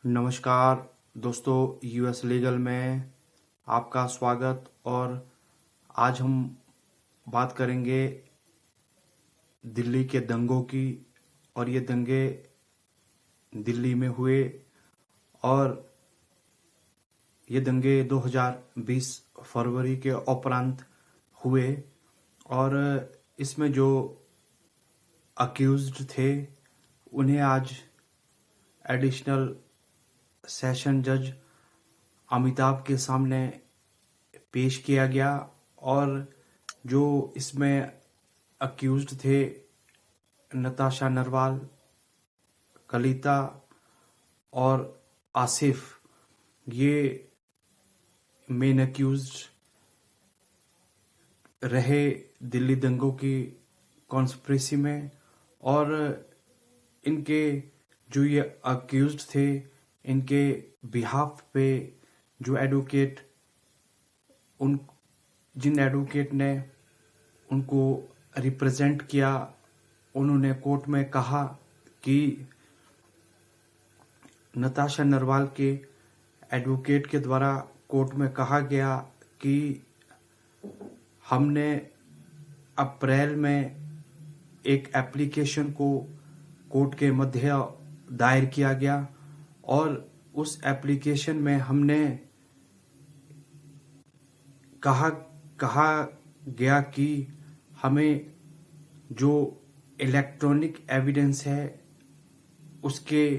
नमस्कार दोस्तों, US legal में आपका स्वागत। और आज हम बात करेंगे दिल्ली के दंगों की। और ये दंगे दिल्ली में हुए और ये दंगे 2020 फरवरी के उपरांत हुए। और इसमें जो अक्यूज्ड थे उन्हें आज एडिशनल सेशन जज अमिताभ के सामने पेश किया गया। और जो इसमें अक्यूज्ड थे नताशा नरवाल, कलिता और आसिफ, ये मेन अक्यूज्ड रहे दिल्ली दंगों की कॉन्स्पिरेसी में। और इनके जो ये अक्यूज्ड थे, इनके बिहाफ पे जो एडवोकेट जिन एडवोकेट ने उनको रिप्रेजेंट किया, उन्होंने कोर्ट में कहा कि नताशा नरवाल के एडवोकेट के द्वारा कोर्ट में कहा गया कि हमने अप्रैल में एक एप्लीकेशन को कोर्ट के मध्य दायर किया गया और उस एप्लीकेशन में हमने कहा गया कि हमें जो इलेक्ट्रॉनिक एविडेंस है उसके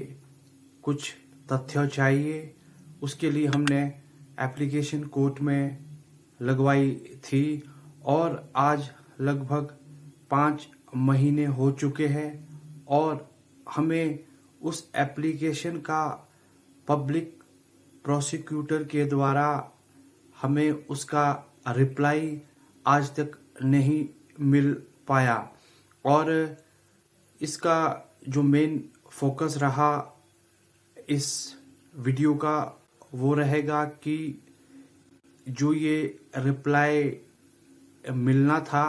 कुछ तथ्य चाहिए। उसके लिए हमने एप्लीकेशन कोर्ट में लगवाई थी और आज लगभग 5 महीने हो चुके हैं और हमें उस एप्लीकेशन का पब्लिक प्रोसिक्यूटर के द्वारा हमें उसका रिप्लाई आज तक नहीं मिल पाया। और इसका जो मेन फोकस रहा इस वीडियो का वो रहेगा कि जो ये रिप्लाई मिलना था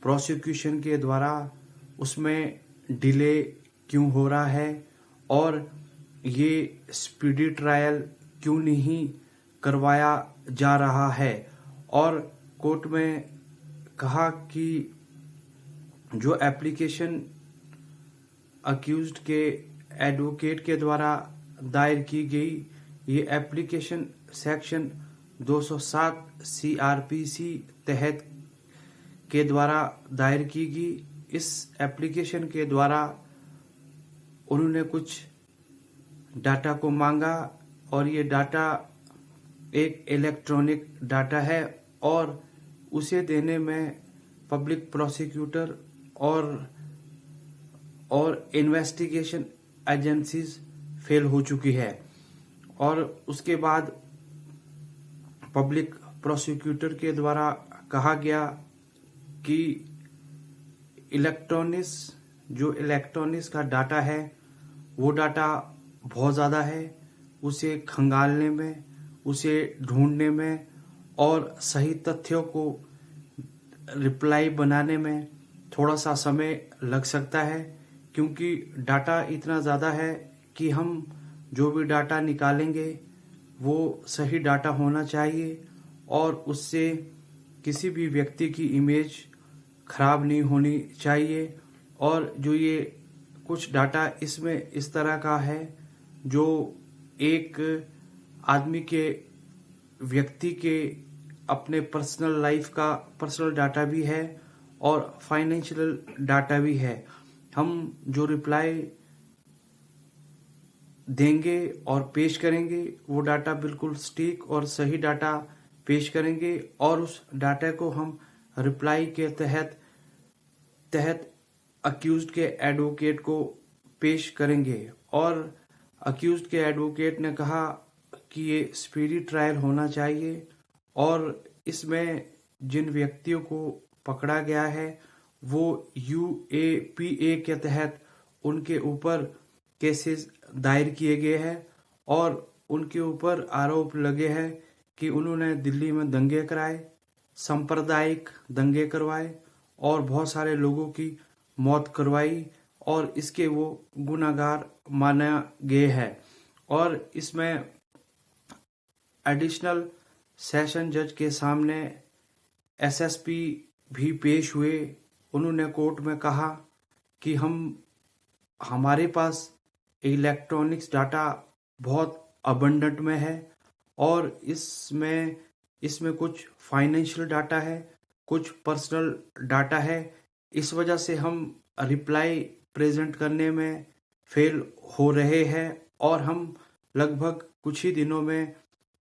प्रोसिक्यूशन के द्वारा, उसमें डिले क्यों हो रहा है और ये स्पीडी ट्रायल क्यों नहीं करवाया जा रहा है। और कोर्ट में कहा कि जो एप्लीकेशन अक्यूज्ड के एडवोकेट के द्वारा दायर की गई, ये एप्लीकेशन सेक्शन 207 सीआरपीसी तहत के द्वारा दायर की गई। इस एप्लीकेशन के द्वारा उन्होंने कुछ डाटा को मांगा और ये डाटा एक इलेक्ट्रॉनिक डाटा है और उसे देने में पब्लिक प्रोसिक्यूटर और इन्वेस्टिगेशन एजेंसीज फेल हो चुकी है। और उसके बाद पब्लिक प्रोसिक्यूटर के द्वारा कहा गया कि इलेक्ट्रॉनिक्स का डाटा है वो डाटा बहुत ज़्यादा है, उसे खंगालने में, उसे ढूंढने में और सही तथ्यों को रिप्लाई बनाने में थोड़ा सा समय लग सकता है, क्योंकि डाटा इतना ज़्यादा है कि हम जो भी डाटा निकालेंगे वो सही डाटा होना चाहिए और उससे किसी भी व्यक्ति की इमेज खराब नहीं होनी चाहिए। और जो ये कुछ डाटा इसमें इस तरह का है जो एक आदमी के व्यक्ति के अपने पर्सनल लाइफ का पर्सनल डाटा भी है और फाइनेंशियल डाटा भी है। हम जो रिप्लाई देंगे और पेश करेंगे वो डाटा बिल्कुल सटीक और सही डाटा पेश करेंगे और उस डाटा को हम रिप्लाई के तहत अक्यूज्ड के एडवोकेट को पेश करेंगे। और अक्यूज्ड के एडवोकेट ने कहा कि ये स्पीडी ट्रायल होना चाहिए और इसमें जिन व्यक्तियों को पकड़ा गया है वो UAPA के तहत उनके ऊपर केसेस दायर किए गए हैं और उनके ऊपर आरोप लगे हैं कि उन्होंने दिल्ली में दंगे कराए, सांप्रदायिक दंगे करवाए और बहुत सारे लोगों की मौत करवाई और इसके वो गुनाहगार माना गए हैं। और इसमें एडिशनल सेशन जज के सामने एसएसपी भी पेश हुए। उन्होंने कोर्ट में कहा कि हमारे पास इलेक्ट्रॉनिक्स डाटा बहुत अबंडेंट में है और इसमें कुछ फाइनेंशियल डाटा है, कुछ पर्सनल डाटा है। इस वजह से हम रिप्लाई प्रेजेंट करने में फेल हो रहे हैं और हम लगभग कुछ ही दिनों में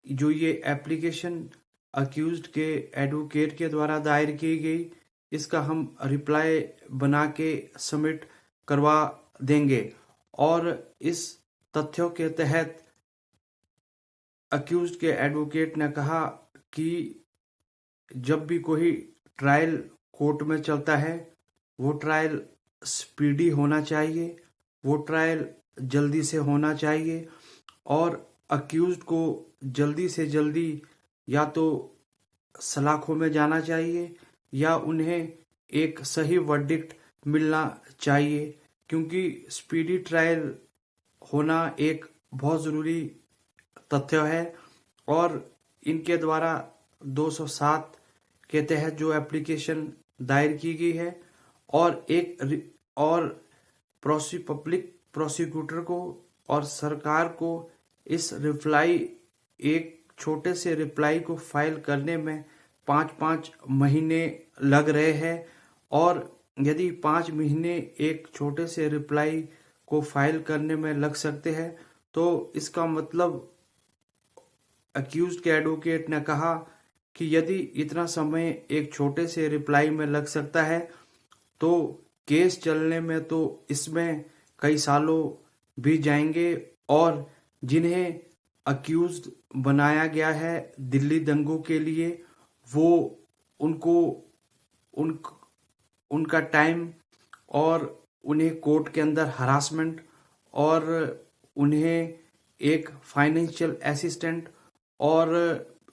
जो ये एप्लीकेशन अक्यूज्ड के एडवोकेट के द्वारा दायर की गई, इसका हम रिप्लाई बना के सबमिट करवा देंगे। और इस तथ्यों के तहत अक्यूज्ड के एडवोकेट ने कहा कि जब भी कोई ट्रायल कोर्ट में चलता है, वो ट्रायल स्पीडी होना चाहिए, वो ट्रायल जल्दी से होना चाहिए और अक्यूज्ड को जल्दी से जल्दी या तो सलाखों में जाना चाहिए या उन्हें एक सही वर्डिक्ट मिलना चाहिए, क्योंकि स्पीडी ट्रायल होना एक बहुत ज़रूरी तथ्य है। और इनके द्वारा 207 के तहत जो एप्लीकेशन दायर की गई है और पब्लिक प्रोसिक्यूटर को और सरकार को इस एक छोटे से रिप्लाई को फाइल करने में 5-5 महीने लग रहे हैं। और यदि 5 महीने एक छोटे से रिप्लाई को फाइल करने में लग सकते हैं, तो इसका मतलब अक्यूज्ड के एडवोकेट ने कहा कि यदि इतना समय एक छोटे से रिप्लाई में लग सकता है, तो केस चलने में तो इसमें कई सालों भी जाएंगे। और जिन्हें अक्यूज्ड बनाया गया है दिल्ली दंगों के लिए, वो उनका टाइम और उन्हें कोर्ट के अंदर हरासमेंट और उन्हें एक फाइनेंशियल असिस्टेंट और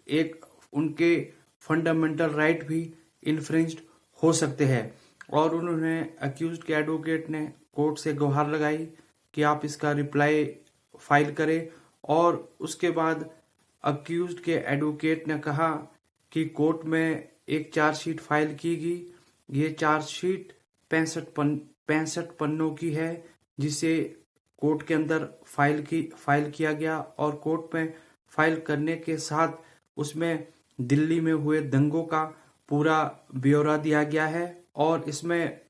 एक उनके फंडामेंटल राइट भी इन्फ्रिंज्ड हो सकते हैं। और उन्होंने अक्यूज्ड के एडवोकेट ने कोर्ट से गुहार लगाई कि आप इसका रिप्लाई फाइल करें। और उसके बाद अक्यूज्ड के एडवोकेट ने कहा कि कोर्ट में एक चार्जशीट फाइल की गई। ये चार्जशीट 65 पन्नों की है, जिसे कोर्ट के अंदर फाइल किया गया और कोर्ट में फाइल करने के साथ उसमें दिल्ली में हुए दंगों का पूरा ब्यौरा दिया गया है और इसमें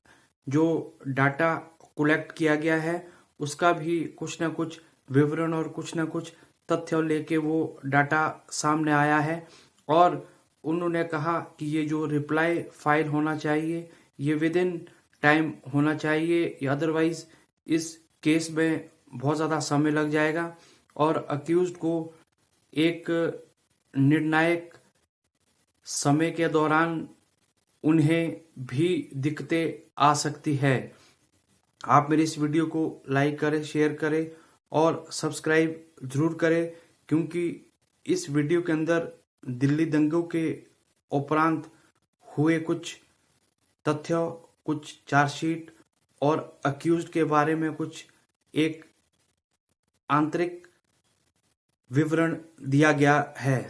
जो डाटा कलेक्ट किया गया है उसका भी कुछ ना कुछ विवरण और कुछ ना कुछ तथ्य लेके वो डाटा सामने आया है। और उन्होंने कहा कि ये जो रिप्लाई फाइल होना चाहिए ये विद इन टाइम होना चाहिए, या अदरवाइज इस केस में बहुत ज़्यादा समय लग जाएगा और अक्यूज्ड को एक निर्णायक समय के दौरान उन्हें भी दिक्कतें आ सकती है। आप मेरी इस वीडियो को लाइक करें, शेयर करें और सब्सक्राइब जरूर करें, क्योंकि इस वीडियो के अंदर दिल्ली दंगों के उपरांत हुए कुछ तथ्य, कुछ चार्जशीट और अक्यूज्ड के बारे में कुछ एक आंतरिक विवरण दिया गया है।